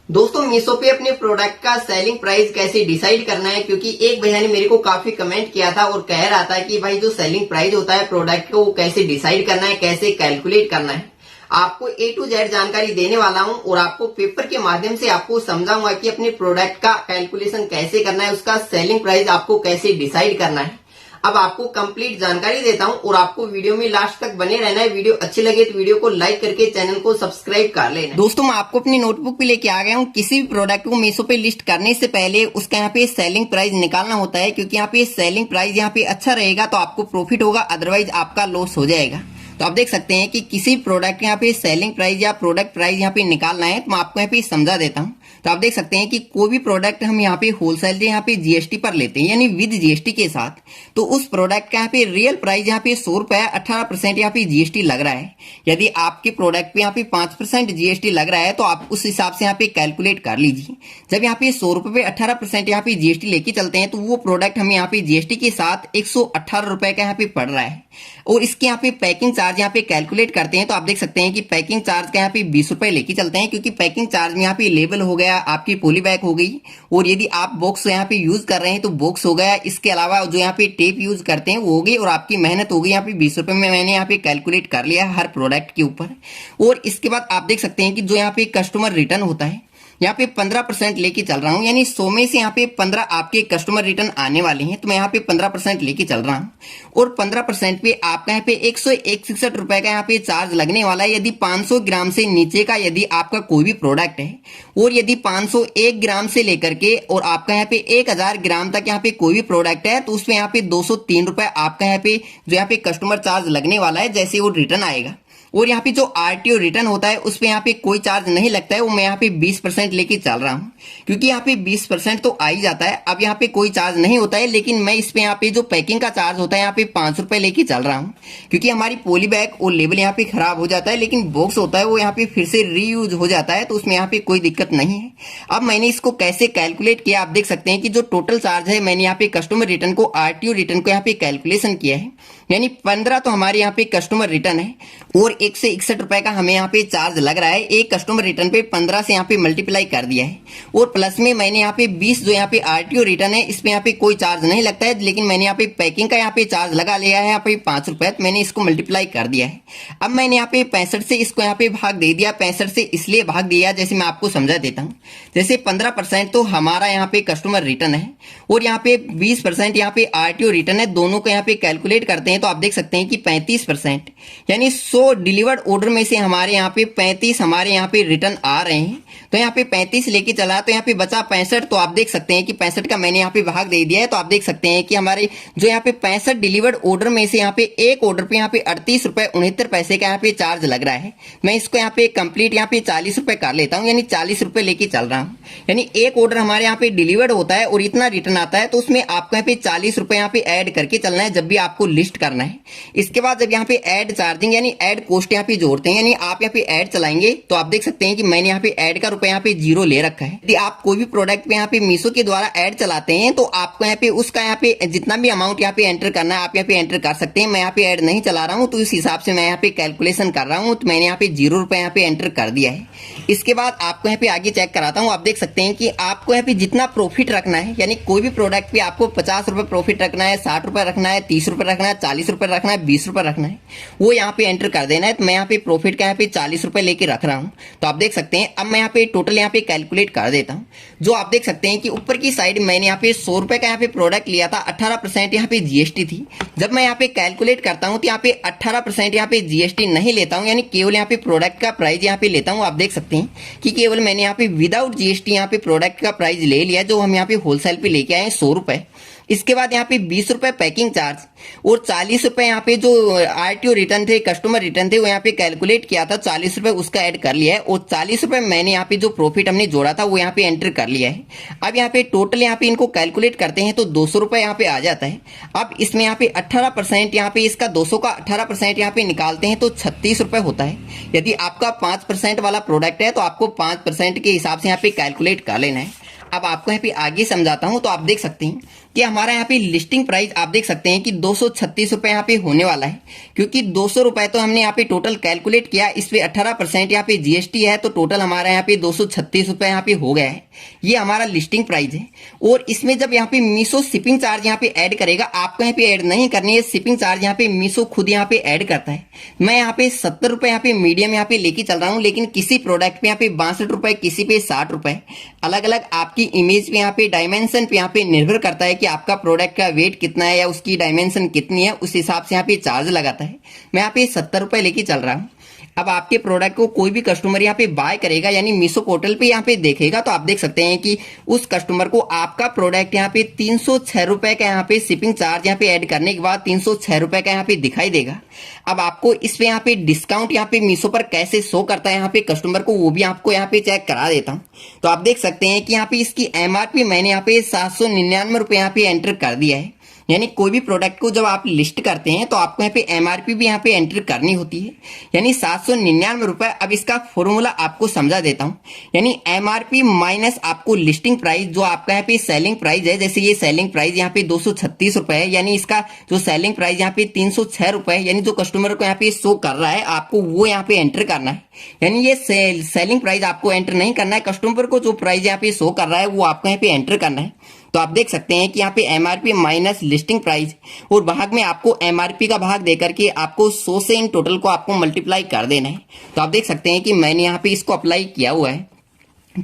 दोस्तों मीशो पे अपने प्रोडक्ट का सेलिंग प्राइस कैसे डिसाइड करना है, क्योंकि एक भैया ने मेरे को काफी कमेंट किया था और कह रहा था कि भाई जो सेलिंग प्राइस होता है प्रोडक्ट को वो कैसे डिसाइड करना है, कैसे कैलकुलेट करना है। आपको ए टू जेड जानकारी देने वाला हूं और आपको पेपर के माध्यम से आपको समझाऊंगा कि अपने प्रोडक्ट का कैलकुलेशन कैसे करना है, उसका सेलिंग प्राइस आपको कैसे डिसाइड करना है। अब आपको कंप्लीट जानकारी देता हूं और आपको वीडियो में लास्ट तक बने रहना है। वीडियो अच्छी लगे तो वीडियो को लाइक करके चैनल को सब्सक्राइब कर लेना। दोस्तों मैं आपको अपनी नोटबुक पे लेके आ गया हूं। किसी भी प्रोडक्ट को मीशो पे लिस्ट करने से पहले उसका यहाँ पे सेलिंग प्राइस निकालना होता है, क्योंकि यहाँ पे सेलिंग प्राइस यहाँ पे अच्छा रहेगा तो आपको प्रॉफिट होगा, अदरवाइज आपका लॉस हो जाएगा। तो आप देख सकते हैं कि किसी प्रोडक्ट यहाँ पे सेलिंग प्राइस या प्रोडक्ट प्राइस यहाँ पे निकालना है तो मैं आपको यहाँ पे समझा देता हूँ। तो आप देख सकते हैं कि कोई भी प्रोडक्ट हम यहाँ पे होलसेल यहाँ पे जीएसटी पर लेते हैं, यानी विद जीएसटी के साथ, तो उस प्रोडक्ट का यहाँ पे रियल प्राइस यहाँ पे 100 रुपया 18% यहाँ पे जीएसटी लग रहा है। यदि आपके प्रोडक्ट पे यहाँ पे 5% जीएसटी लग रहा है तो आप उस हिसाब से यहाँ पे कैलकुलेट कर लीजिए। जब यहाँ पे 100 रुपये पे 18% यहाँ पे जीएसटी लेके चलते हैं तो वो प्रोडक्ट हमें यहाँ पे जीएसटी के साथ 118 रुपए का यहाँ पे पड़ रहा है। और इसके यहाँ पे पैकिंग चार्ज यहाँ पे कैलकुलेट करते हैं तो आप देख सकते हैं कि पैकिंग चार्ज का यहाँ पे 20 रुपए लेके चलते हैं, क्योंकि पैकिंग चार्ज में यहाँ पे लेबल हो गया, आपकी पॉली बैग हो गई, और यदि आप बॉक्स यहाँ पे यूज कर रहे हैं तो बॉक्स हो गया। इसके अलावा जो यहाँ पे टेप यूज करते हैं वो हो गई, और आपकी मेहनत हो गई यहाँ पे 20 रुपए में मैंने यहाँ पे कैलकुलेट कर लिया हर प्रोडक्ट के ऊपर। और इसके बाद आप देख सकते हैं कि जो यहाँ पे कस्टमर रिटर्न होता है यहाँ पे 15% लेके चल रहा हूँ, यानी 100 में से यहाँ पे 15 आपके कस्टमर रिटर्न आने वाले हैं, तो मैं यहाँ पे 15% लेके चल रहा हूँ। और 15% पे आपका यहाँ पे 161 रुपए का यहाँ पे चार्ज लगने वाला है यदि 500 ग्राम से नीचे का यदि आपका कोई भी प्रोडक्ट है। और यदि 501 ग्राम से लेकर के और आपका यहाँ पे 1000 ग्राम तक यहाँ पे कोई भी प्रोडक्ट है तो उसमें यहाँ पे 203 रुपए आपका यहाँ पे जो यहाँ पे कस्टमर चार्ज लगने वाला है जैसे वो रिटर्न आएगा। और यहाँ पे जो आरटीओ रिटर्न होता है उस पे यहाँ पे कोई चार्ज नहीं लगता है, वो मैं यहाँ पे 20% लेके चल रहा हूँ, क्योंकि यहाँ पे 20% तो आ ही जाता है। अब यहाँ पे कोई चार्ज नहीं होता है, लेकिन मैं इस पे यहाँ पे जो पैकिंग का चार्ज होता है यहाँ पे 5 रुपए लेके चल रहा हूँ, क्योंकि हमारी पॉली बैग और लेबल यहाँ पे खराब हो जाता है, लेकिन बॉक्स होता है वो यहाँ पे फिर से रीयूज हो जाता है, तो उसमें यहाँ पे कोई दिक्कत नहीं है। अब मैंने इसको कैसे कैलकुलेट किया, आप देख सकते हैं कि जो टोटल चार्ज है मैंने यहाँ पे कस्टमर रिटर्न को आरटीओ रिटर्न को यहाँ पे कैलकुलेशन किया है, यानी 15 तो हमारे यहाँ पे कस्टमर रिटर्न है और 161 रुपए का हमें यहाँ पे चार्ज लग रहा है। एक कस्टमर रिटर्न पे 15 से यहाँ पे मल्टीप्लाई कर दिया है, और प्लस में मैंने यहाँ पे 20 जो यहाँ पे आरटीओ रिटर्न है इस पे यहाँ पे कोई चार्ज नहीं लगता है, लेकिन मैंने यहाँ पे पैकिंग का यहाँ पे चार्ज लगा लिया है यहाँ पे 5 रुपए, तो मैंने इसको मल्टीप्लाई कर दिया है। अब मैंने यहाँ पे 65 से इसको यहाँ पे भाग दे दिया। 65 से इसलिए भाग दिया जैसे मैं आपको समझा देता हूँ। जैसे 15% तो हमारा यहाँ पे कस्टमर रिटर्न है और यहाँ पे 20% यहाँ पे आरटीओ रिटर्न है, दोनों को यहाँ पे कैलकुलेट करते हैं तो आप देख सकते हैं कि 35%, यानी 100 डिलीवर्ड ऑर्डर में से हमारे यहाँ पे 35 हमारे यहाँ पे रिटर्न आ रहे हैं। तो यहाँ पे 35 लेके चला तो यहाँ पे बचा 65, तो आप देख सकते हैं कि 65 का मैंने यहाँ पे भाग दे दिया है। तो आप देख सकते हैं कि हमारे जो यहाँ पे 65 डिलीवर्ड ऑर्डर में से यहाँ पे एक ऑर्डर पे यहाँ पे 38 रुपए 69 पैसे का यहाँ पे चार्ज लग रहा है। मैं इसको यहाँ पे कंप्लीट यहाँ पे 40 रुपए कर लेता हूँ, यानी 40 रुपए लेके चल रहा हूँ। यानी एक ऑर्डर हमारे यहाँ पे डिलीवर्ड होता है और इतना रिटर्न आता है, तो उसमें आपको यहाँ पे 40 रुपए यहाँ पे ऐड करके चलना है जब भी आपको लिस्ट करना है। इसके बाद जब यहाँ पे ऐड चार्जिंग यानी ऐड कॉस्ट यहाँ पे जोड़ते हैं, यानी आप यहाँ पे ऐड चलाएंगे तो आप देख सकते हैं कि मैंने यहाँ पे ऐड का रुपए यहाँ पे 0 ले रखा है। यदि आप कोई भी प्रोडक्ट पे यहाँ पे मीशो के द्वारा ऐड चलाते हैं तो आपको यहाँ पे उसका यहाँ पे जितना भी अमाउंट यहाँ पे एंटर करना है आप यहाँ पे एंटर कर सकते हैं। मैं यहाँ पे ऐड नहीं चला रहा हूँ तो इस हिसाब से मैं यहाँ पे कैलकुलेशन कर रहा हूँ, तो मैंने यहाँ पे 0 रुपए यहाँ पे एंटर कर दिया है। इसके बाद आपको यहाँ पे आगे चेक कराता हूँ। आप देख सकते हैं कि आपको यहाँ पे जितना प्रॉफिट रखना है, यानी कोई भी प्रोडक्ट पे आपको 50 रुपए प्रॉफिट रखना है, 60 रुपए रखना है, 30 रुपए रखना है, 40 रुपए रखना है, 20 रुपए रखना है, वो यहाँ पे एंटर कर देना है। तो मैं यहाँ पे प्रॉफिट का यहाँ पे 40 रुपए लेके रख रहा हूँ। तो आप देख सकते हैं अब मैं यहाँ पे टोटल यहाँ पे कैलकुलेट कर देता हूँ। जो आप देख सकते हैं कि ऊपर की साइड मैंने यहाँ पे 100 रुपए का यहाँ पे प्रोडक्ट लिया था, 18% यहाँ पे जीएसटी थी। जब मैं यहाँ पे कैलकुलेट करता हूँ तो यहाँ पे 18% यहाँ पे जीएसटी नहीं लेता हूँ, यानी केवल यहाँ पे प्रोडक्ट का प्राइस यहाँ पे लेता हूँ। आप देख सकते हैं कि केवल मैंने यहाँ पे विदाउट जीएसटी यहाँ पे प्रोडक्ट का प्राइस ले लिया, जो हम यहाँ पे होलसेल पे लेके आए 100 रुपए। इसके बाद यहाँ पे 20 रुपए पैकिंग चार्ज और 40 रुपए यहाँ पे जो आरटीओ रिटर्न थे, कस्टमर रिटर्न थे, वो यहाँ पे कैलकुलेट किया था, 40 रुपए उसका ऐड कर लिया है। और 40 रुपए मैंने यहाँ पे जो प्रॉफिट हमने जोड़ा था वो यहाँ पे एंटर कर लिया है। अब यहाँ पे टोटल यहाँ पे इनको कैलकुलेट करते हैं तो 200 रुपए यहाँ पे आ जाता है। अब इसमें यहाँ पे 18% यहाँ पे इसका 200 का 18% यहाँ पे निकालते हैं तो 36 रुपए होता है। यदि आपका 5% वाला प्रोडक्ट है तो आपको 5% के हिसाब से यहाँ पे कैलकुलेट कर लेना है। अब आपको यहाँ पे आगे समझाता हूँ। तो आप देख सकते हैं कि हमारा यहाँ पे लिस्टिंग प्राइस आप देख सकते हैं कि 236 रुपए यहाँ पे होने वाला है, क्योंकि 200 रुपए तो हमने यहाँ पे टोटल कैलकुलेट किया, इस पे 18% यहाँ पे जीएसटी है, तो टोटल हमारा यहाँ पे 236 रुपए यहाँ पे हो गया है। ये हमारा लिस्टिंग प्राइस है। और इसमें जब यहाँ पे मीशो शिपिंग चार्ज यहाँ पे ऐड करेगा, आपको यहाँ पे ऐड नहीं करनी है, शिपिंग चार्ज यहाँ पे मीशो खुद यहाँ पे ऐड करता है। मैं यहाँ पे 70 रुपए यहाँ पे मीडियम यहाँ पे लेके चल रहा हूँ, लेकिन किसी प्रोडक्ट पे यहाँ पे 62 रुपए, किसी पे 60 रुपए, अलग अलग आपकी इमेज पे यहाँ पे डायमेंशन पे यहाँ पे निर्भर करता है कि आपका प्रोडक्ट का वेट कितना है या उसकी डायमेंशन कितनी है, उस हिसाब से यहाँ पे चार्ज लगाता है। मैं यहाँ पे 70 रुपए लेके चल रहा हूँ। अब आपके प्रोडक्ट को कोई भी कस्टमर यहाँ पे बाय करेगा, यानी मीशो पोर्टल पे यहाँ पे देखेगा, तो आप देख सकते हैं कि उस कस्टमर को आपका प्रोडक्ट यहाँ पे 306 रुपए का यहाँ पे शिपिंग चार्ज यहाँ पे ऐड करने के बाद 306 रुपए का यहाँ पे दिखाई देगा। अब आपको इस पे यहाँ पे डिस्काउंट यहाँ पे मीशो पर कैसे शो करता है यहाँ पे कस्टमर को, वो भी आपको यहाँ पे चेक करा देता हूँ। तो आप देख सकते हैं कि यहाँ पे इसकी एमआरपी मैंने यहाँ पे 799 रुपए यहाँ पे एंटर कर दिया है। यानी कोई भी प्रोडक्ट को जब आप लिस्ट करते हैं तो आपको यहाँ पे एमआरपी भी यहाँ पे एंटर करनी होती है, यानी 799 रुपए। अब इसका फॉर्मूला आपको समझा देता हूँ, यानी एमआरपी माइनस आपको लिस्टिंग प्राइस, जो आपका यहाँ पे सेलिंग प्राइस है, जैसे ये सेलिंग प्राइस यहाँ पे 236 रुपए है, यानी इसका जो सेलिंग प्राइस यहाँ पे 306 रुपए है, यानी जो कस्टमर को यहाँ पे शो कर रहा है आपको वो यहाँ पे एंटर करना है। यानी ये सेलिंग प्राइस आपको एंटर नहीं करना है, कस्टमर को जो प्राइस यहाँ पे शो कर रहा है वो आपको यहाँ पे एंटर करना है। तो आप देख सकते हैं कि यहाँ पे एमआरपी माइनस लिस्टिंग प्राइस और भाग में आपको एमआरपी का भाग देकर के आपको 100 से इन टोटल को आपको मल्टीप्लाई कर देना है। तो आप देख सकते हैं कि मैंने यहाँ पे इसको अप्लाई किया हुआ है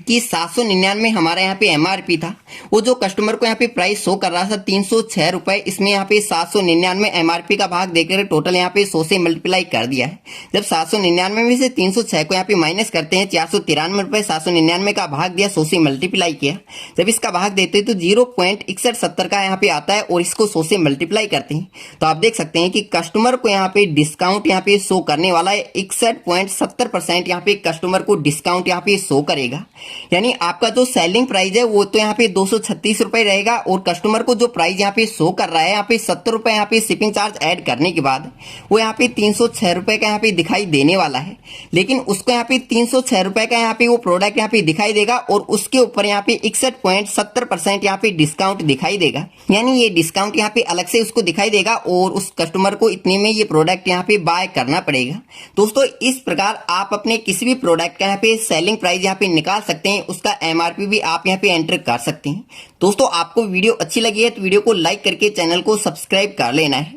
कि 799 हमारा यहाँ पे एमआरपी था, वो जो कस्टमर को यहाँ पे प्राइस शो कर रहा था 306 रुपए, इसमें यहाँ पे 799 एमआरपी का भाग देकर टोटल यहाँ पे 100 से मल्टीप्लाई कर दिया है। जब 799 में से 306 को यहाँ पे माइनस करते हैं, 493 रुपए 799 का भाग दिया, 100 से मल्टीप्लाई किया, जब इसका भाग देते हैं तो 0.6170 का यहाँ पे आता है और इसको 100 से मल्टीप्लाई करते हैं। तो आप देख सकते हैं कि कस्टमर को यहाँ पे डिस्काउंट यहाँ पे शो करने वाला है 61.70% यहाँ पे कस्टमर को डिस्काउंट यहाँ पे शो करेगा। यानी आपका जो सेलिंग प्राइस है वो तो यहाँ पे 236 रुपए रहेगा और कस्टमर को जो प्राइस यहाँ पे शो कर रहा है यहाँ पे 70 रुपए यहाँ पे शिपिंग चार्ज ऐड करने के बाद वो यहाँ पे 306 रुपए का यहाँ पे दिखाई देने वाला है। लेकिन उसको यहाँ पे 306 रुपए का यहाँ पे वो प्रोडक्ट यहाँ पे दिखाई देगा और उसके ऊपर यहाँ पे 61.70% यहाँ पे डिस्काउंट दिखाई देगा। यानी ये डिस्काउंट यहाँ पे अलग से उसको दिखाई देगा और उस कस्टमर को इतने में ये प्रोडक्ट यहाँ पे बाय करना पड़ेगा। दोस्तों इस प्रकार आप अपने किसी भी प्रोडक्ट का यहाँ पे सेलिंग प्राइस यहाँ पे निकाल सकते हैं, उसका एमआरपी भी आप यहाँ पे एंटर कर सकते हैं। दोस्तों आपको वीडियो अच्छी लगी है तो वीडियो को लाइक करके चैनल को सब्सक्राइब कर लेना है।